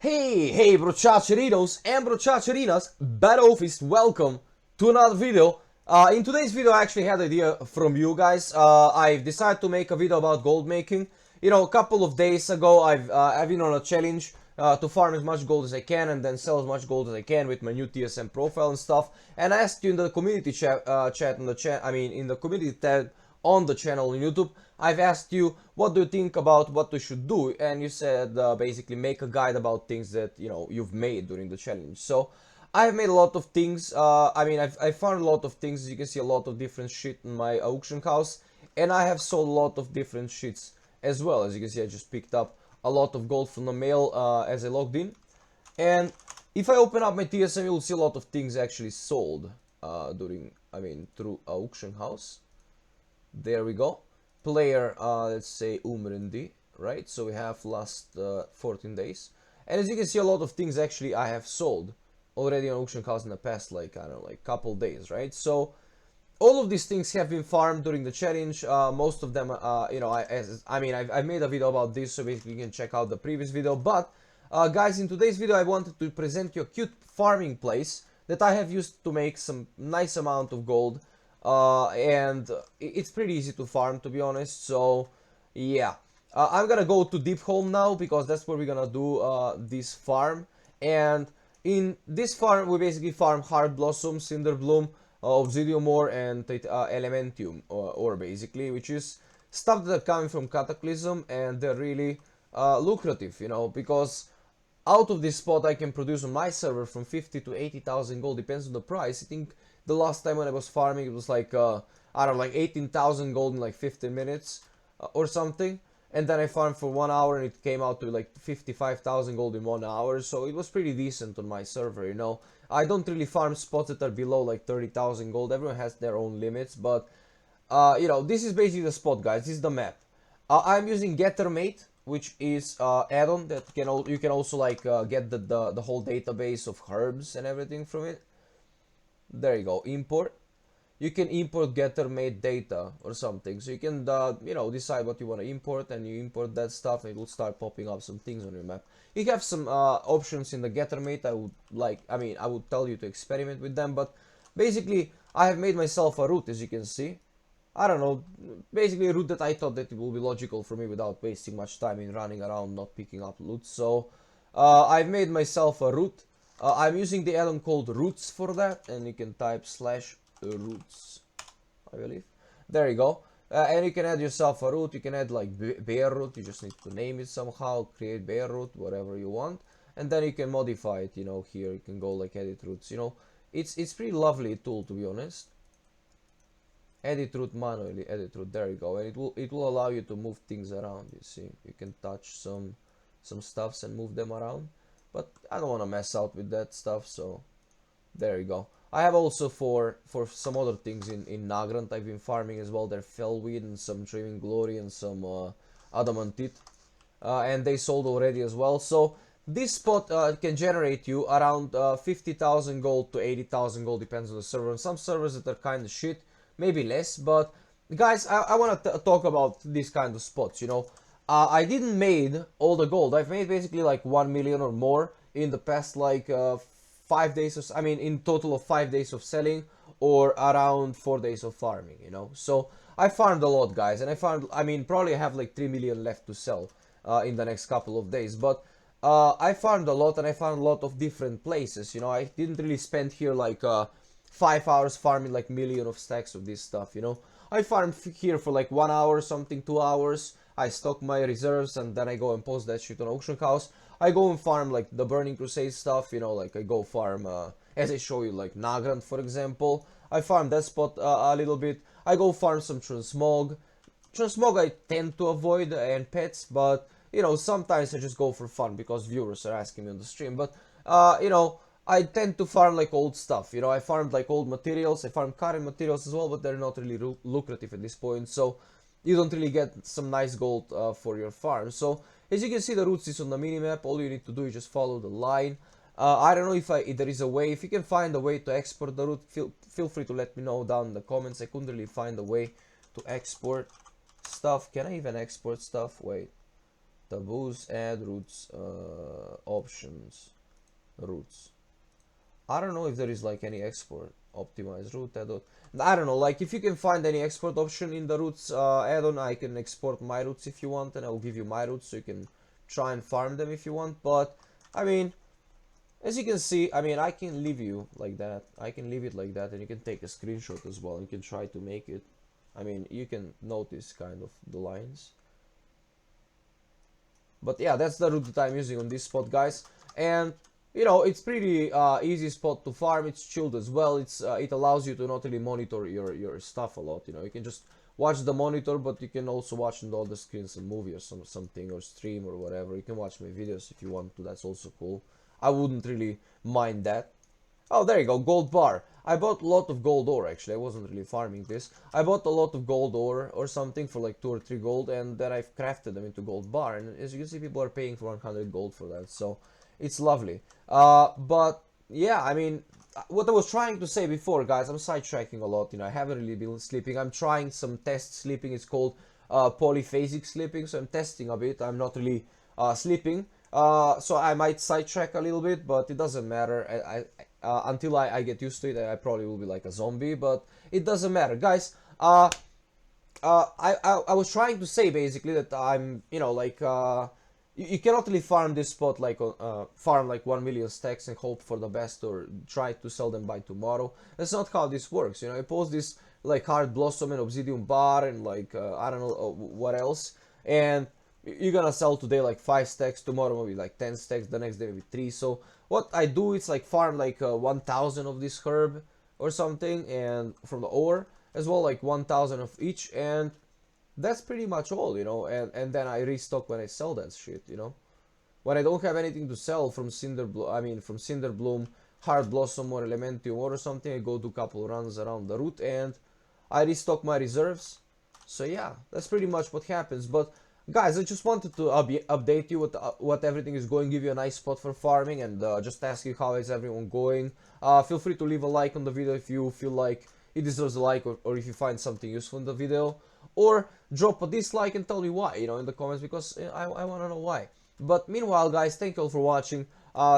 Hey Brocciacerinos and Brocciacerinas, bad office, welcome to another video. In today's video I actually had an idea from you guys. I've decided to make a video about gold making. You know, a couple of days ago I've been on a challenge to farm as much gold as I can and then sell as much gold as I can with my new TSM profile and stuff. And I asked you in the community chat in the community tab on the channel on YouTube, I've asked you what do you think about what we should do, and you said basically make a guide about things that you've made during the challenge. So I've made a lot of things. I found a lot of things. As you can see, a lot of different shit in my auction house, and I have sold a lot of different shits as well. As you can see, I just picked up a lot of gold from the mail as I logged in, and if I open up my TSM, you'll see a lot of things actually sold through auction house. There we go. Player, let's say Umrendi, right? So we have last 14 days. And as you can see, a lot of things actually I have sold already on auction house in the past, like, I don't know, like couple days, right? So all of these things have been farmed during the challenge. Most of them, I've made a video about this, so basically you can check out the previous video. But guys, in today's video, I wanted to present you a cute farming place that I have used to make some nice amount of gold. And it's pretty easy to farm, to be honest. So yeah, I'm gonna go to Deepholm now because that's where we're gonna do this farm. And in this farm we basically farm Heartblossom, cinderbloom, Obsidium ore, and Elementium ore basically, which is stuff that are coming from Cataclysm, and they're really lucrative, you know, because out of this spot I can produce on my server from 50 to 80,000 gold, depends on the price. I think the last time when I was farming it was like I don't know, like 18,000 gold in like 15 minutes or something, and then I farmed for 1 hour and it came out to like 55,000 gold in 1 hour, so it was pretty decent on my server, you know. I don't really farm spots that are below like 30,000 gold. Everyone has their own limits, but you know, this is basically the spot, guys. This is the map. I'm using Gettermate, which is add-on that you can also like get the whole database of herbs and everything from it. There you go, import. You can import Gettermate data or something, so you can decide what you want to import, and you import that stuff and it will start popping up some things on your map. You have some options in the Gettermate. I would tell you to experiment with them, but basically I have made myself a route, as you can see. I don't know, basically a route that I thought that it will be logical for me without wasting much time in running around not picking up loot. So I've made myself a route. I'm using the add-on called roots for that, and you can type /roots, I believe. There you go. And you can add yourself a route. You can add like bear route. You just need to name it somehow, create bear route, whatever you want, and then you can modify it. You know, here you can go like edit routes. You know, it's pretty lovely tool, to be honest. Edit route manually, edit route. There you go, and it will allow you to move things around. You see, you can touch some stuffs and move them around. But I don't want to mess out with that stuff, so there you go. I have also for some other things in Nagrant I've been farming as well. There Fellweed and some Trimming Glory and some Adamantite, and they sold already as well. So this spot can generate you around 50,000 gold to 80,000 gold, depends on the server. On some servers that are kind of shit, maybe less. But guys, I want to talk about these kind of spots, you know. I didn't made all the gold. I've made basically like 1 million or more in the past like 5 days of, in total of 5 days of selling, or around 4 days of farming, you know. So I farmed a lot, guys, and probably I have like 3 million left to sell in the next couple of days. But I farmed a lot, and I found a lot of different places, you know. I didn't really spend here like 5 hours farming like million of stacks of this stuff, you know. I farmed here for like 1 hour something, 2 hours. I stock my reserves and then I go and post that shit on auction house. I go and farm like the Burning Crusade stuff, you know, like I go farm, as I show you, like Nagrand for example. I farm that spot a little bit. I go farm some Transmog. Transmog I tend to avoid, and pets, but you know, sometimes I just go for fun because viewers are asking me on the stream. But you know, I tend to farm like old stuff, you know. I farmed like old materials, I farm current materials as well, but they're not really lucrative at this point, so you don't really get some nice gold for your farm. So as you can see, the routes is on the minimap. All you need to do is just follow the line. I don't know if there is a way. If you can find a way to export the route, feel free to let me know down in the comments. I couldn't really find a way to export stuff. Can I even export stuff? Wait. Taboos, add roots, options, roots. I don't know if there is like any export. Optimize root add-on. I don't know, like if you can find any export option in the roots add-on, I can export my roots if you want, and I'll give you my roots so you can try and farm them if you want. But I mean, as you can see, I mean, I can leave you like that. I can leave it like that, and you can take a screenshot as well. You can try to make it. I mean, you can notice kind of the lines. But yeah, that's the route that I'm using on this spot, guys. And you know, it's pretty easy spot to farm. It's chilled as well. It allows you to not really monitor your stuff a lot. You know, you can just watch the monitor, but you can also watch on the other screens a movie or something, or stream or whatever. You can watch my videos if you want to. That's also cool. I wouldn't really mind that. Oh, there you go, gold bar. I bought a lot of gold ore, actually. I wasn't really farming this. I bought a lot of gold ore or something for like 2 or 3 gold, and then I've crafted them into gold bar. And as you can see, people are paying for 100 gold for that, so it's lovely. But yeah, I mean, what I was trying to say before, guys, I'm sidetracking a lot. You know, I haven't really been sleeping. I'm trying some test sleeping. It's called polyphasic sleeping, so I'm testing a bit. I'm not really sleeping. So I might sidetrack a little bit, but it doesn't matter. Until I get used to it, I probably will be like a zombie, but it doesn't matter, guys. I was trying to say basically that I'm, you know, like you cannot really farm this spot like farm like 1 million stacks and hope for the best or try to sell them by tomorrow. That's not how this works. You know, I post this like Heartblossom and Obsidium bar and like I don't know what else, and you're gonna sell today like 5 stacks, tomorrow maybe like 10 stacks, the next day maybe 3. So what I do is like farm like 1000 of this herb or something, and from the ore as well, like 1000 of each, and that's pretty much all, you know, and then I restock when I sell that shit, you know. When I don't have anything to sell from from cinderbloom, Heartblossom or Elementium or something, I go do a couple runs around the route and I restock my reserves. So yeah, that's pretty much what happens. But guys, I just wanted to update you with what everything is going, give you a nice spot for farming, and just ask you how is everyone going. Feel free to leave a like on the video if you feel like it deserves a like, or if you find something useful in the video, or drop a dislike and tell me why, you know, in the comments, because I want to know why. But meanwhile, guys, thank you all for watching.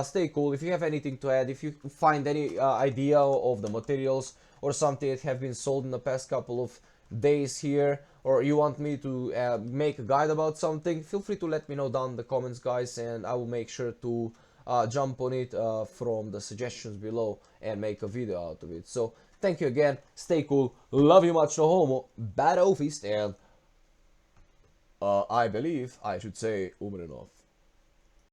Stay cool. If you have anything to add, if you find any idea of the materials or something that have been sold in the past couple of days here, or you want me to make a guide about something, feel free to let me know down in the comments, guys, and I will make sure to jump on it from the suggestions below and make a video out of it. So thank you again, stay cool, love you much, no homo, bad fist, and I believe I should say Goblinerinos.